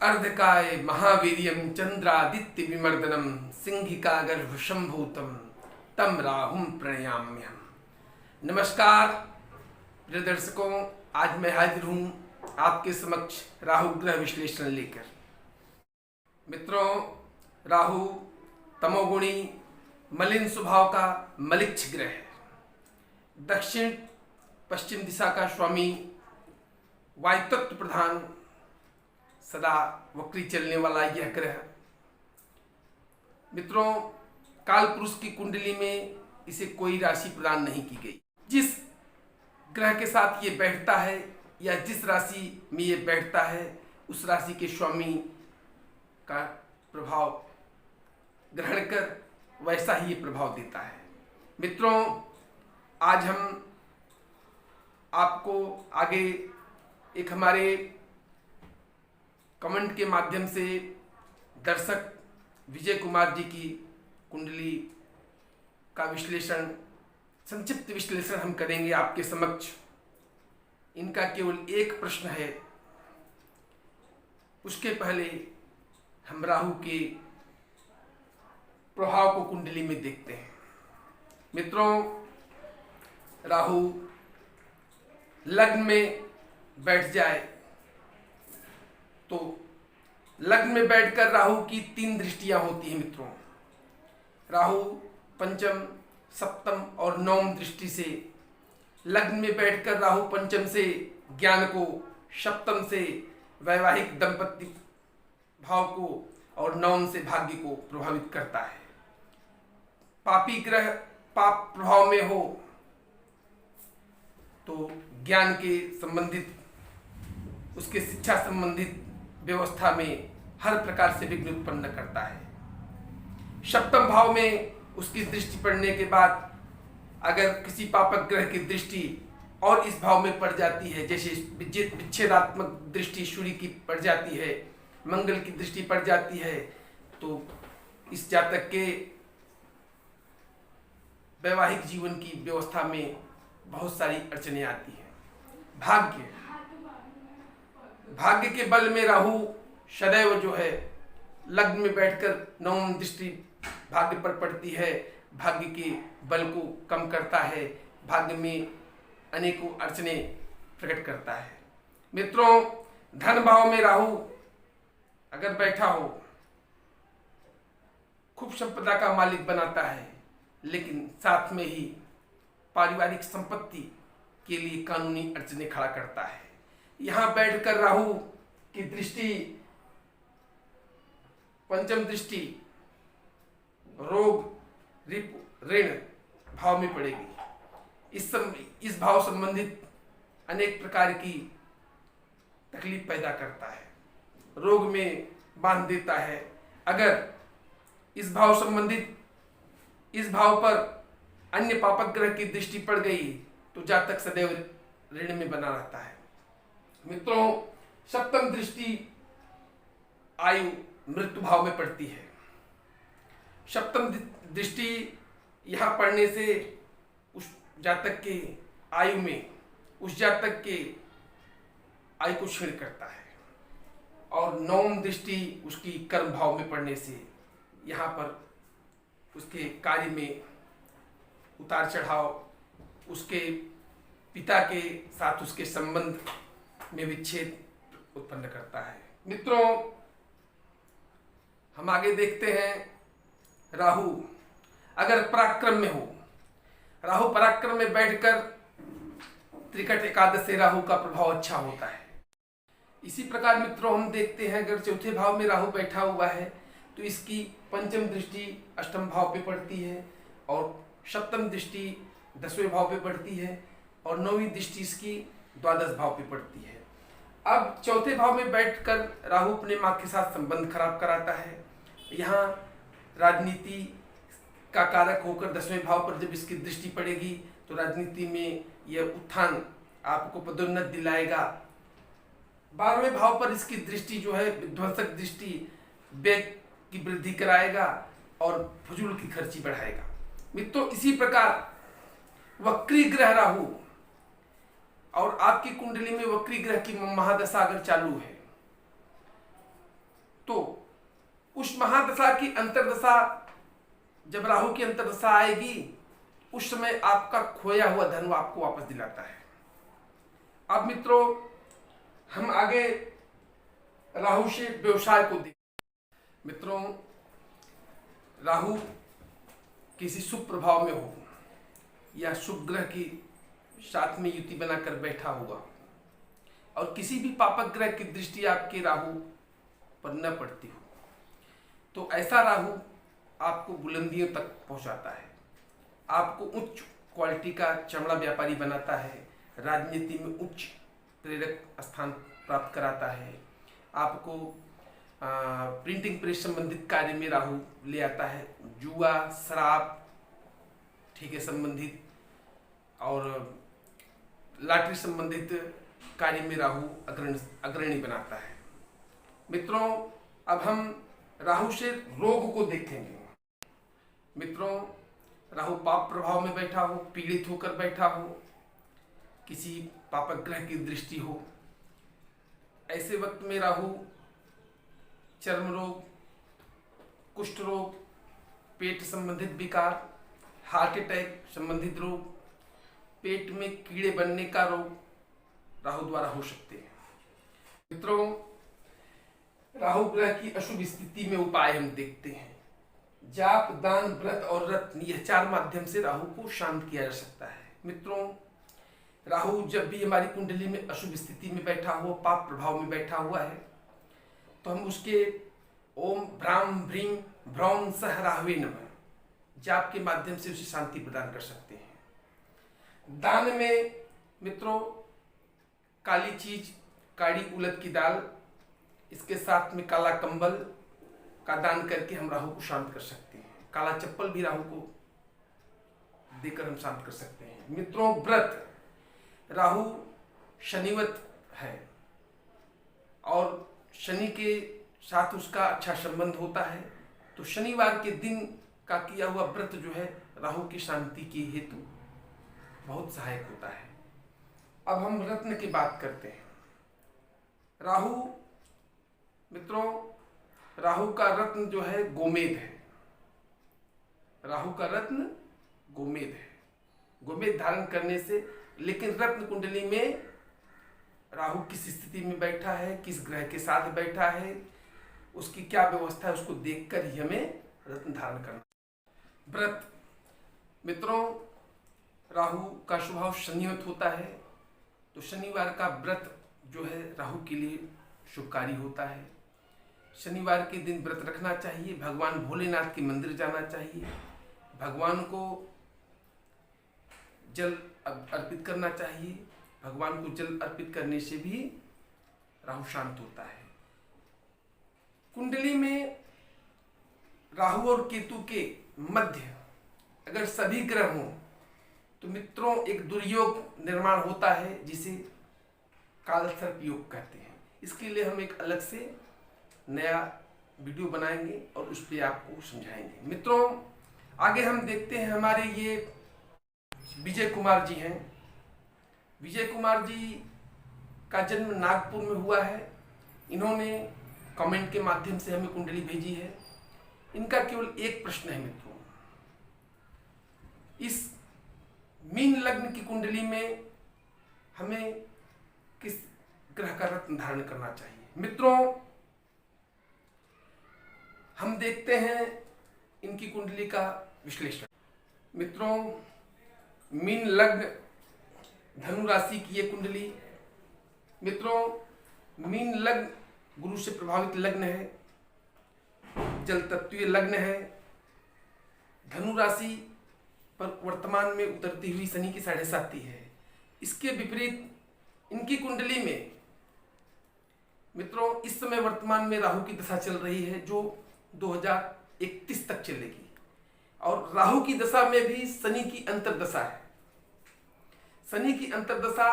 अर्धकाय महावीर्यं चंद्रादित्य विमर्दनम सिंहिका गर्भ संभूतम तम राहुम प्रणयाम्यहम। नमस्कार प्रिय दर्शकों, आज मैं हाजिर हूँ आपके समक्ष राहु ग्रह विश्लेषण लेकर। मित्रों, राहु तमोगुणी मलिन स्वभाव का मलिच्छ ग्रह है। दक्षिण पश्चिम दिशा का स्वामी, वायुतत्व प्रधान, सदा वक्री चलने वाला यह ग्रह मित्रों, काल पुरुष की कुंडली में इसे कोई राशि प्रदान नहीं की गई। जिस ग्रह के साथ ये बैठता है या जिस राशि में ये बैठता है उस राशि के स्वामी का प्रभाव ग्रहण कर वैसा ही ये प्रभाव देता है। मित्रों, आज हम आपको आगे एक हमारे कमेंट के माध्यम से दर्शक विजय कुमार जी की कुंडली का विश्लेषण, संक्षिप्त विश्लेषण हम करेंगे आपके समक्ष। इनका केवल एक प्रश्न है, उसके पहले हम राहु के प्रभाव को कुंडली में देखते हैं। मित्रों, राहु लग्न में बैठ जाए तो लग्न में बैठकर राहु की 3 दृष्टियां होती हैं। मित्रों, राहु पंचम, सप्तम और नवम दृष्टि से, लग्न में बैठकर राहु पंचम से ज्ञान को, सप्तम से वैवाहिक दंपत्ति भाव को और नवम से भाग्य को प्रभावित करता है। पापी ग्रह पाप प्रभाव में हो तो ज्ञान के संबंधित, उसके शिक्षा संबंधित व्यवस्था में हर प्रकार से विघ्न उत्पन्न करता है। सप्तम भाव में उसकी दृष्टि पड़ने के बाद अगर किसी पापक ग्रह की दृष्टि और इस भाव में पड़ जाती है, जैसे विच्छेदात्मक दृष्टि सूर्य की पड़ जाती है, मंगल की दृष्टि पड़ जाती है, तो इस जातक के वैवाहिक जीवन की व्यवस्था में बहुत सारी अड़चनें आती हैं। भाग्य के बल में राहु सदैव जो है लग्न में बैठकर नवम दृष्टि भाग्य पर पड़ती है, भाग्य के बल को कम करता है, भाग्य में अनेकों अड़चनें प्रकट करता है। मित्रों, धन भाव में राहु अगर बैठा हो, खूब संपदा का मालिक बनाता है, लेकिन साथ में ही पारिवारिक संपत्ति के लिए कानूनी अड़चनें खड़ा करता है। यहाँ बैठकर राहु की दृष्टि, पंचम दृष्टि रोग, रिपु, ऋण भाव में पड़ेगी। इस भाव संबंधित अनेक प्रकार की तकलीफ पैदा करता है, रोग में बांध देता है। अगर इस भाव संबंधित, इस भाव पर अन्य पापक ग्रह की दृष्टि पड़ गई तो जातक सदैव ऋण में बना रहता है। मित्रों, सप्तम दृष्टि आयु मृत्यु भाव में पड़ती है। सप्तम दृष्टि यहाँ पड़ने से उस जातक के आयु में, उस जातक के आयु को क्षीण करता है। और नवम दृष्टि उसकी कर्म भाव में पड़ने से यहाँ पर उसके कार्य में उतार चढ़ाव, उसके पिता के साथ उसके संबंध में विच्छेद उत्पन्न करता है। मित्रों, हम आगे देखते हैं। राहु अगर पराक्रम में हो, राहु पराक्रम में बैठकर त्रिकट एकादश से राहु का प्रभाव अच्छा होता है। इसी प्रकार मित्रों, हम देखते हैं अगर चौथे भाव में राहु बैठा हुआ है तो इसकी पंचम दृष्टि अष्टम भाव पे पड़ती है और सप्तम दृष्टि 10वें भाव पे पड़ती है और 9वीं दृष्टि इसकी 12 भाव पे पड़ती है। अब चौथे भाव में बैठकर राहु अपने माँ के साथ संबंध खराब कराता है। यहाँ राजनीति का कारक होकर 10वें भाव पर जब इसकी दृष्टि पड़ेगी तो राजनीति में यह उत्थान, आपको पदोन्नत दिलाएगा। 12वें भाव पर इसकी दृष्टि जो है विध्वंसक दृष्टि, व्यय की वृद्धि कराएगा और फजूल की खर्ची बढ़ाएगा। मित्रों, इसी प्रकार वक्री ग्रह राहु और आपकी कुंडली में वक्री ग्रह की महादशा अगर चालू है तो उस महादशा की अंतर्दशा, जब राहु की अंतर्दशा आएगी, उस समय आपका खोया हुआ धन आपको वापस दिलाता है। अब मित्रों, हम आगे राहु से व्यवसाय को देखें। मित्रों, राहु किसी शुभ प्रभाव में हो या शुभ ग्रह की साथ में युति बनाकर बैठा हुआ और किसी भी पापक ग्रह की दृष्टि आपके राहु पर न पड़ती हो, तो ऐसा राहु आपको बुलंदियों तक पहुंचाता है, आपको उच्च क्वालिटी का चमड़ा व्यापारी बनाता है, राजनीति में उच्च प्रेरक स्थान प्राप्त कराता है, आपको प्रिंटिंग प्रेस संबंधित कार्य में राहु ले आता है, जुआ, शराब, ठीके संबंधित और लॉटरी संबंधित कार्य में राहु अग्रणी बनाता है। मित्रों, अब हम राहु से रोग को देखेंगे। मित्रों, राहु पाप प्रभाव में बैठा हो, पीड़ित होकर बैठा हो, किसी पापक ग्रह की दृष्टि हो, ऐसे वक्त में राहु चर्म रोग, कुष्ठ रोग, पेट संबंधित विकार, हार्ट अटैक संबंधित रोग, पेट में कीड़े बनने का रोग राहु द्वारा हो सकते हैं। मित्रों, राहु ग्रह की अशुभ स्थिति में उपाय हम देखते हैं। जाप, दान, व्रत और रत्न, यह 4 माध्यम से राहु को शांत किया जा सकता है। मित्रों, राहु जब भी हमारी कुंडली में अशुभ स्थिति में बैठा हुआ, पाप प्रभाव में बैठा हुआ है, तो हम उसके ओम भ्राम भ्रीम भ्रौम सह राहवे नमः जाप के माध्यम से उसे शांति प्रदान कर सकते हैं। दान में मित्रों, काली चीज, काली उड़द की दाल, इसके साथ में काला कंबल का दान करके हम राहु को शांत कर सकते हैं। काला चप्पल भी राहु को देकर हम शांत कर सकते हैं। मित्रों, व्रत, राहु शनिवत है और शनि के साथ उसका अच्छा संबंध होता है, तो शनिवार के दिन का किया हुआ व्रत जो है राहु की शांति के हेतु बहुत सहायक होता है। अब हम रत्न की बात करते हैं। राहु, मित्रों, राहु का रत्न जो है गोमेद है। राहु का रत्न गोमेद है। गोमेद धारण करने से, लेकिन रत्न कुंडली में राहु किस स्थिति में बैठा है, किस ग्रह के साथ बैठा है, उसकी क्या व्यवस्था है, उसको देखकर ही हमें रत्न धारण करना। व्रत, मित्रों, राहु का स्वभाव शनिवत होता है, तो शनिवार का व्रत जो है राहु के लिए शुभकारी होता है। शनिवार के दिन व्रत रखना चाहिए, भगवान भोलेनाथ के मंदिर जाना चाहिए, भगवान को जल अर्पित करना चाहिए। भगवान को जल अर्पित करने से भी राहु शांत होता है। कुंडली में राहु और केतु के मध्य अगर सभी ग्रह हों तो मित्रों एक दुर्योग निर्माण होता है, जिसे कालसर्प योग कहते हैं। इसके लिए हम एक अलग से नया वीडियो बनाएंगे और उस पर आपको समझाएंगे। मित्रों, आगे हम देखते हैं, हमारे ये विजय कुमार जी हैं। विजय कुमार जी का जन्म नागपुर में हुआ है। इन्होंने कमेंट के माध्यम से हमें कुंडली भेजी है। इनका केवल एक प्रश्न है मित्रों, इस मीन लग्न की कुंडली में हमें किस ग्रह का रत्न धारण करना चाहिए। मित्रों, हम देखते हैं इनकी कुंडली का विश्लेषण। मित्रों, मीन लग्न, धनु राशि की ये कुंडली। मित्रों, मीन लग्न गुरु से प्रभावित लग्न है, जल तत्वीय लग्न है। धनु राशि पर वर्तमान में उतरती हुई शनि की 7.5 है। इसके विपरीत इनकी कुंडली में मित्रों इस समय वर्तमान में राहु की दशा चल रही है, जो 2031 तक चलेगी, और राहु की दशा में भी शनि की अंतर्दशा है। शनि की अंतर्दशा,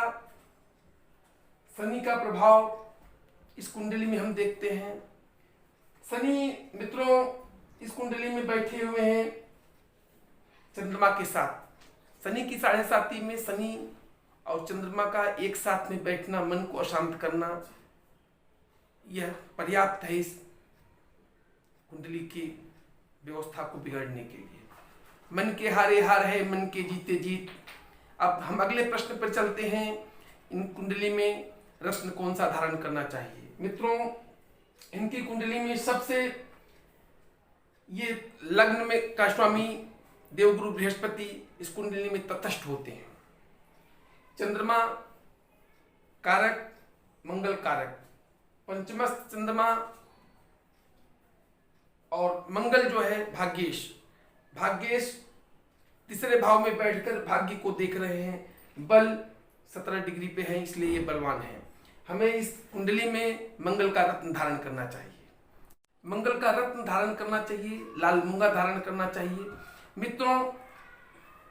शनि का प्रभाव इस कुंडली में हम देखते हैं। शनि मित्रों इस कुंडली में बैठे हुए हैं चंद्रमा के साथ। शनि की 7.5 में शनि और चंद्रमा का एक साथ में बैठना, मन को अशांत करना, यह पर्याप्त है इस कुंडली की व्यवस्था को बिगाड़ने के लिए। मन के हारे हार है, मन के जीते जीत। अब हम अगले प्रश्न पर चलते हैं। इन कुंडली में रत्न कौन सा धारण करना चाहिए? मित्रों, इनकी कुंडली में सबसे ये लग्न में का स्वामी देवगुरु बृहस्पति इस कुंडली में तटस्थ होते हैं। चंद्रमा कारक, मंगल कारक, पंचमस्थ चंद्रमा और मंगल जो है भाग्येश, भाग्येश तीसरे भाव में बैठकर भाग्य को देख रहे हैं। बल 17 डिग्री पे है, इसलिए ये बलवान है। हमें इस कुंडली में मंगल का रत्न धारण करना चाहिए। मंगल का रत्न धारण करना चाहिए, लाल मूंगा धारण करना चाहिए। मित्रों,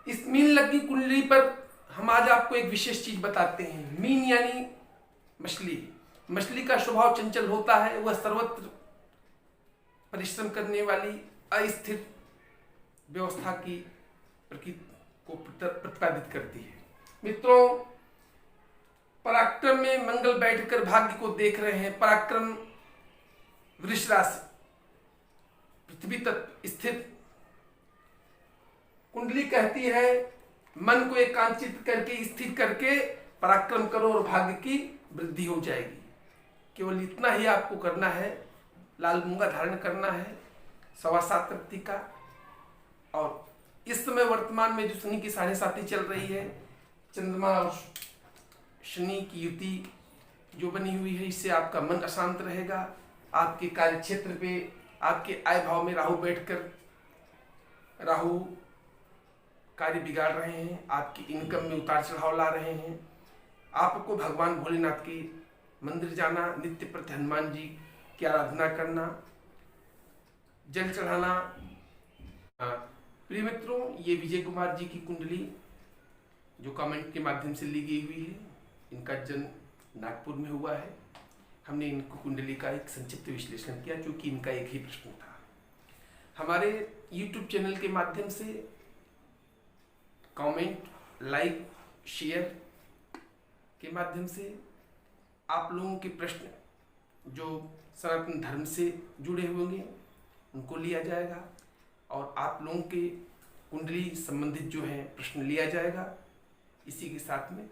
इस मीन लग्न कुंडली पर हम आज आपको एक विशेष चीज बताते हैं। मीन यानी मछली। मछली का स्वभाव चंचल होता है, वह सर्वत्र परिश्रम करने वाली अस्थिर व्यवस्था की प्रकृति को प्रतिपादित करती है। मित्रों, पराक्रम में मंगल बैठकर भाग्य को देख रहे हैं। पराक्रम वृष राशि, पृथ्वी तत्व स्थित कुंडली कहती है मन को एकांचित करके स्थिर करके पराक्रम करो और भाग्य की वृद्धि हो जाएगी। केवल इतना ही आपको करना है। लाल मूंगा धारण करना है 7.25 रत्ती का। और इस समय वर्तमान में जो शनि की 7.5 चल रही है, चंद्रमा और शनि की युति जो बनी हुई है, इससे आपका मन अशांत रहेगा। आपके कार्य क्षेत्र पे आपके आय भाव में राहु बैठकर राहु कार्य बिगाड़ रहे हैं, आपकी इनकम में उतार चढ़ाव ला रहे हैं। आपको भगवान भोलेनाथ के मंदिर जाना, नित्य प्रति हनुमान जी की आराधना करना, जल चढ़ाना। प्रिय मित्रों, ये विजय कुमार जी की कुंडली जो कमेंट के माध्यम से ली गई हुई है, इनका जन्म नागपुर में हुआ है। हमने इनको कुंडली का एक संक्षिप्त विश्लेषण किया क्योंकि इनका एक ही प्रश्न था। हमारे YouTube चैनल के माध्यम से कमेंट, लाइक, शेयर के माध्यम से आप लोगों के प्रश्न जो सनातन धर्म से जुड़े होंगे उनको लिया जाएगा और आप लोगों के कुंडली संबंधित जो है प्रश्न लिया जाएगा। इसी के साथ में